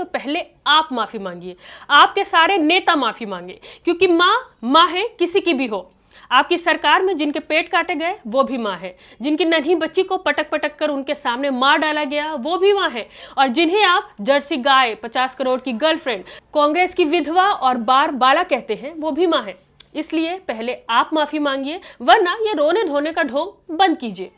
तो पहले आप माफी मांगिए, आपके सारे नेता माफी मांगे, क्योंकि माँ है किसी की भी हो। आपकी सरकार में जिनके पेट काटे गए वो भी माँ है, जिनकी नन्ही बच्ची को पटक पटक कर उनके सामने मार डाला गया वो भी माँ है, और जिन्हें आप जर्सी गाय, 50 करोड़ की गर्लफ्रेंड, कांग्रेस की विधवा और बार बाला कहते हैं वो भी माँ है। इसलिए पहले आप माफी मांगिए, वरना ये रोने धोने का ढोंग बंद कीजिए।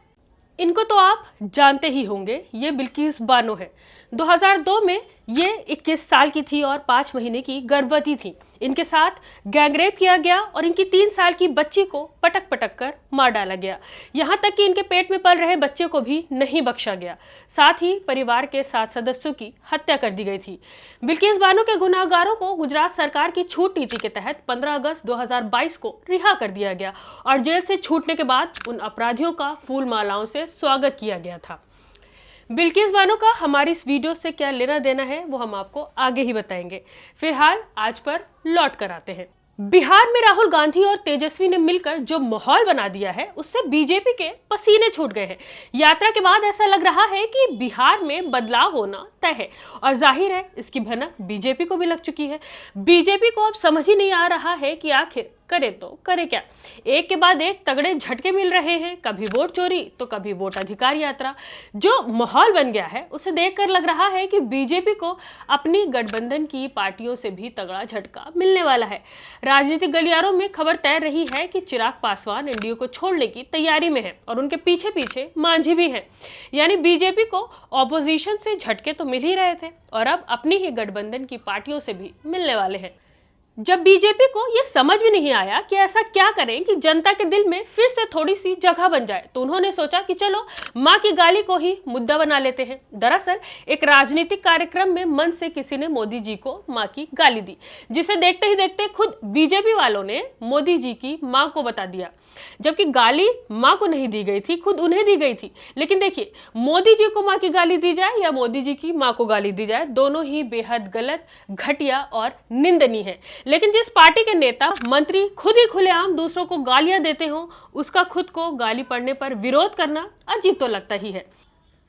इनको तो आप जानते ही होंगे, ये बिल्किस बानो है। 2002 में ये 21 साल की थी और 5 महीने की गर्भवती थी। इनके साथ गैंगरेप किया गया और इनकी 3 साल की बच्ची को पटक पटक कर मार डाला गया। यहाँ तक कि इनके पेट में पल रहे बच्चे को भी नहीं बख्शा गया। साथ ही परिवार के 7 सदस्यों की हत्या कर दी गई थी। बिल्किस बानो के गुनाहगारों को गुजरात सरकार की छूट नीति के तहत 15 अगस्त 2022 को रिहा कर दिया गया और जेल से छूटने के बाद उन अपराधियों का फूल मालाओं से स्वागत किया गया था। बिल्किस बानो का हमारी इस वीडियो से क्या लेना देना है वो हम आपको आगे ही बताएंगे। फिलहाल आज पर लौट कर आते हैं। बिहार में राहुल गांधी और तेजस्वी ने मिलकर जो माहौल बना दिया है उससे बीजेपी के पसीने छूट गए हैं। यात्रा के बाद ऐसा लग रहा है कि बिहार में बदलाव होना तय है और जाहिर है इसकी भनक बीजेपी को भी लग चुकी है। बीजेपी को अब समझ ही नहीं आ रहा है कि आखिर करे तो करे क्या। एक के बाद एक तगड़े झटके मिल रहे हैं, कभी वोट चोरी तो कभी वोट अधिकार यात्रा। जो माहौल बन गया है उसे देखकर लग रहा है कि बीजेपी को अपनी गठबंधन की पार्टियों से भी तगड़ा झटका मिलने वाला है। राजनीतिक गलियारों में खबर तैर रही है कि चिराग पासवान एनडीए को छोड़ने की तैयारी में है और उनके पीछे पीछे मांझी भी हैं। यानी बीजेपी को ऑपोजिशन से झटके तो मिल ही रहे थे और अब अपनी ही गठबंधन की पार्टियों से भी मिलने वाले हैं। जब बीजेपी को यह समझ में नहीं आया कि ऐसा क्या करें कि जनता के दिल में फिर से थोड़ी सी जगह बन जाए, तो उन्होंने सोचा कि चलो मां की गाली को ही मुद्दा बना लेते हैं। दरअसल एक राजनीतिक कार्यक्रम में मन से किसी ने मोदी जी को मां की गाली दी, जिसे देखते ही देखते खुद बीजेपी वालों ने मोदी जी की मां को बता दिया, जबकि गाली मां को नहीं दी गई थी, खुद उन्हें दी गई थी। लेकिन देखिए, मोदी जी को मां की गाली दी जाए या मोदी जी की मां को गाली दी जाए, दोनों ही बेहद गलत, घटिया और निंदनीय है। लेकिन जिस पार्टी के नेता मंत्री खुद ही खुलेआम दूसरों को गालियां देते हो, उसका खुद को गाली पड़ने पर विरोध करना अजीब तो लगता ही है।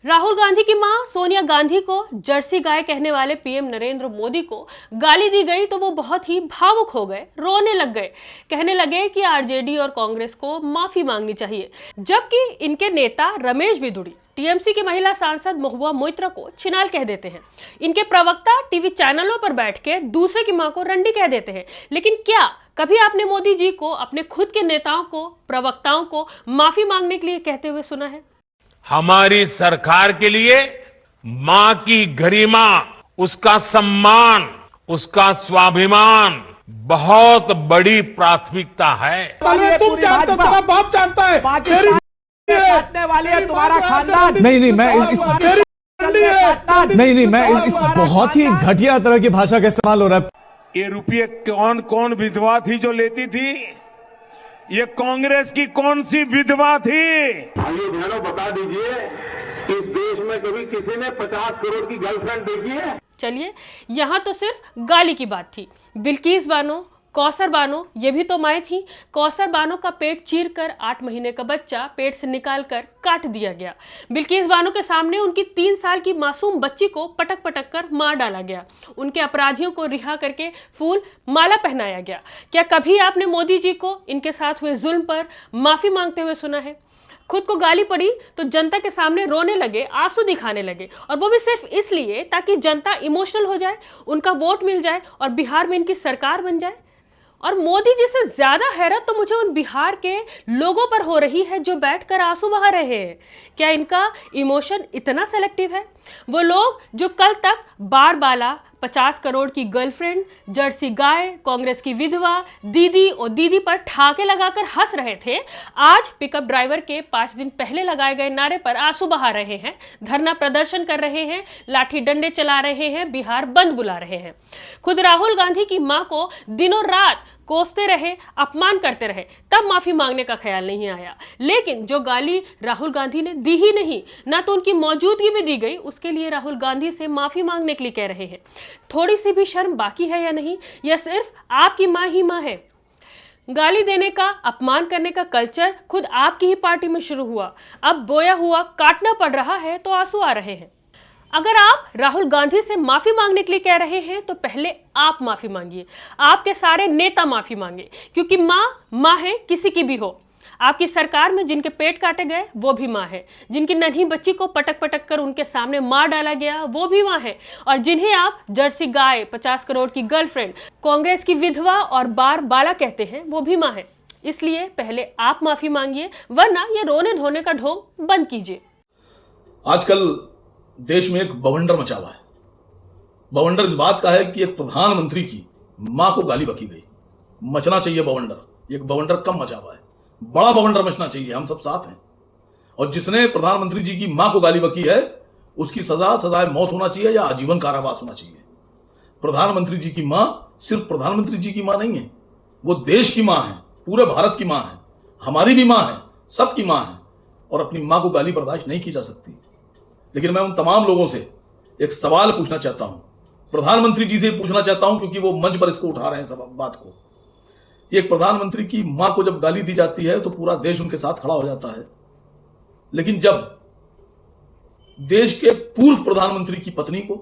राहुल गांधी की मां सोनिया गांधी को जर्सी गाय कहने वाले पीएम नरेंद्र मोदी को गाली दी गई तो वो बहुत ही भावुक हो गए, रोने लग गए, कहने लगे कि आरजेडी और कांग्रेस को माफी मांगनी चाहिए। जबकि इनके नेता रमेश बिधूड़ी टीएमसी की महिला सांसद महुआ मोइत्रा को छिनाल कह देते हैं। इनके प्रवक्ता टीवी चैनलों पर बैठ के दूसरे की मां को रंडी कह देते हैं। लेकिन क्या कभी आपने मोदी जी को, अपने खुद के नेताओं को, प्रवक्ताओं को माफी मांगने के लिए कहते हुए सुना है? हमारी सरकार के लिए मां की गरिमा, उसका सम्मान, उसका स्वाभिमान बहुत बड़ी प्राथमिकता है। तुम जानते हो, तुम्हारा बाप जानता है, काटने वाली है तुम्हारा खानदान। नहीं मैं इस बहुत ही घटिया तरह की भाषा का इस्तेमाल हो रहा है। ये रुपये कौन कौन विधवा थी जो लेती थी? ये कांग्रेस की कौन सी विधवा थी? भाइयों बहनों, बता दीजिए, इस देश में कभी किसी ने 50 करोड़ की गर्लफ्रेंड देखी है? चलिए, यहां तो सिर्फ गाली की बात थी। बिल्किस बानो, कौसर बानो, ये भी तो माएँ थी। कौसर बानो का पेट चीरकर 8 महीने का बच्चा पेट से निकालकर काट दिया गया। बिल्किस बानो के सामने उनकी 3 साल की मासूम बच्ची को पटक पटक कर मार डाला गया। उनके अपराधियों को रिहा करके फूल माला पहनाया गया। क्या कभी आपने मोदी जी को इनके साथ हुए जुल्म पर माफी मांगते हुए सुना है? खुद को गाली पड़ी तो जनता के सामने रोने लगे, आंसू दिखाने लगे, और वो भी सिर्फ इसलिए ताकि जनता इमोशनल हो जाए, उनका वोट मिल जाए और बिहार में इनकी सरकार बन जाए। और मोदी जी से ज्यादा हैरत तो मुझे उन बिहार के लोगों पर हो रही है जो बैठकर आंसू बहा रहे हैं। क्या इनका इमोशन इतना सेलेक्टिव है? वो लोग जो कल तक बार बाला, 50 करोड़ की गर्लफ्रेंड, जर्सी गाय, कांग्रेस की विधवा, दीदी और दीदी पर ठाके लगाकर हंस रहे थे, आज पिकअप ड्राइवर के 5 दिन पहले लगाए गए नारे पर आंसू बहा रहे हैं, धरना प्रदर्शन कर रहे हैं, लाठी डंडे चला रहे हैं, बिहार बंद बुला रहे हैं। खुद राहुल गांधी की मां को दिनों रात कोसते रहे, अपमान करते रहे, तब माफी मांगने का ख्याल नहीं आया। लेकिन जो गाली राहुल गांधी ने दी ही नहीं, ना तो उनकी मौजूदगी में दी गई, उसके लिए राहुल गांधी से माफी मांगने के लिए कह रहे हैं। थोड़ी सी भी शर्म बाकी है या नहीं? या सिर्फ आपकी मां ही मां है? गाली देने का, अपमान करने का कल्चर खुद आपकी ही पार्टी में शुरू हुआ। अब बोया हुआ काटना पड़ रहा है तो आंसू आ रहे हैं। अगर आप राहुल गांधी से माफी मांगने के लिए कह रहे हैं तो पहले आप माफी मांगिए। आपके सारे नेता माफी मांगे, क्योंकि माँ है, किसी की भी हो। आपकी सरकार में जिनके पेट काटे गए वो भी माँ है, जिनकी नन्ही बच्ची को पटक पटक कर उनके सामने मार डाला गया वो भी माँ है, और जिन्हें आप जर्सी गाय, 50 करोड़ की गर्लफ्रेंड, कांग्रेस की विधवा और बार बाला कहते हैं वो भी माँ है। इसलिए पहले आप माफी मांगिए, वरना ये रोने धोने का ढोंग बंद कीजिए। आजकल देश में एक बवंडर मचा हुआ है। बवंडर इस बात का है कि एक प्रधानमंत्री की मां को गाली बकी गई। मचना चाहिए बवंडर, एक बवंडर कम मचा हुआ है, बड़ा बवंडर मचना चाहिए। हम सब साथ हैं। और जिसने प्रधानमंत्री जी की मां को गाली बकी है उसकी सजाए मौत होना चाहिए या आजीवन कारावास होना चाहिए। प्रधानमंत्री जी की मां सिर्फ प्रधानमंत्री जी की मां नहीं है, वो देश की मां है, पूरे भारत की मां है, हमारी भी मां है, सबकी मां है, और अपनी मां को गाली बर्दाश्त नहीं की जा सकती। लेकिन मैं उन तमाम लोगों से एक सवाल पूछना चाहता हूं, प्रधानमंत्री जी से पूछना चाहता हूं, क्योंकि वो मंच पर इसको उठा रहे हैं सब बात को। एक प्रधानमंत्री की मां को जब गाली दी जाती है तो पूरा देश उनके साथ खड़ा हो जाता है, लेकिन जब देश के पूर्व प्रधानमंत्री की पत्नी को,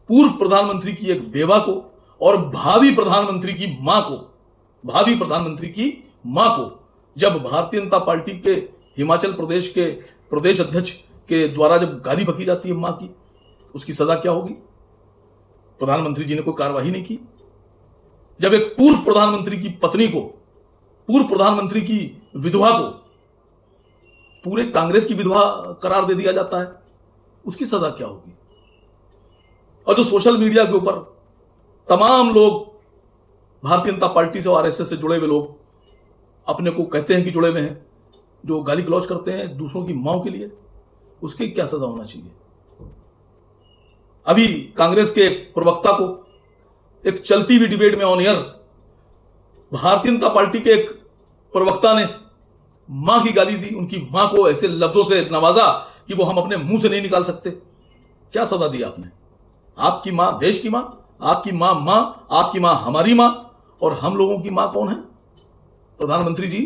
पूर्व प्रधानमंत्री की एक बेवा को और भावी प्रधानमंत्री की मां को जब भारतीय जनता पार्टी के हिमाचल प्रदेश के प्रदेश अध्यक्ष के द्वारा जब गाली बकी जाती है मां की, उसकी सजा क्या होगी? प्रधानमंत्री जी ने कोई कार्रवाई नहीं की। जब एक पूर्व प्रधानमंत्री की पत्नी को, पूर्व प्रधानमंत्री की विधवा को पूरे कांग्रेस की विधवा करार दे दिया जाता है, उसकी सजा क्या होगी? और जो सोशल मीडिया के ऊपर तमाम लोग भारतीय जनता पार्टी से और आरएसएस से जुड़े हुए लोग अपने को कहते हैं कि जुड़े हुए हैं, जो गाली गलौज करते हैं दूसरों की मां के लिए, उसकी क्या सजा होना चाहिए? अभी कांग्रेस के प्रवक्ता को एक चलती हुई डिबेट में on air Bharatiya Janata party के एक प्रवक्ता ने मां की गाली दी, उनकी मां को ऐसे लफ्जों से नवाजा कि वो हम अपने मुंह से नहीं निकाल सकते। क्या सजा दी आपने? आपकी मां देश की मां, आपकी मां आपकी मां हमारी मां, और हम लोगों की मां कौन है? प्रधानमंत्री जी